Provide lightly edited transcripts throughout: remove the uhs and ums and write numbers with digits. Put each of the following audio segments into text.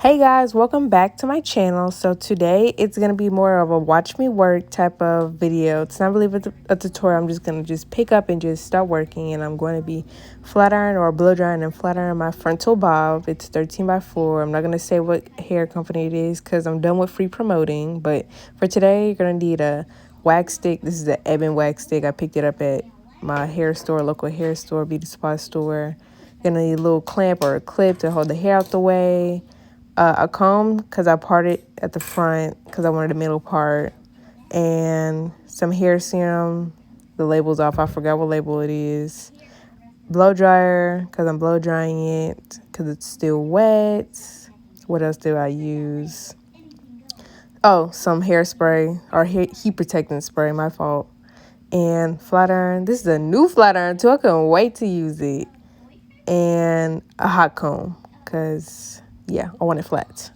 Hey guys, welcome back to my channel. So today it's going to be more of a watch me work type of video. It's not really a tutorial. I'm just going to pick up and just start working, and I'm going to be flat iron or blow drying and flat iron my frontal bob. It's 13x4. I'm not going to say what hair company it is because I'm done with free promoting, but for today you're going to need a wax stick. This is the Ebon wax stick. I picked it up at my hair store, local hair store, beauty supply store. You're going to need a little clamp or a clip to hold the hair out the way. A comb because I parted at the front because I wanted the middle part, and some hair serum. The label's off. I forgot what label it is. Blow dryer because I'm blow drying it because it's still wet. What else do I use? Oh, some hairspray or heat protectant spray. My fault. And flat iron. This is a new flat iron too. I couldn't wait to use it. And a hot comb because yeah, I want it flat.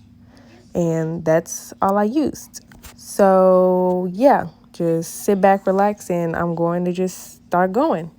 And that's all I used. So yeah, just sit back, relax, and I'm going to just start going.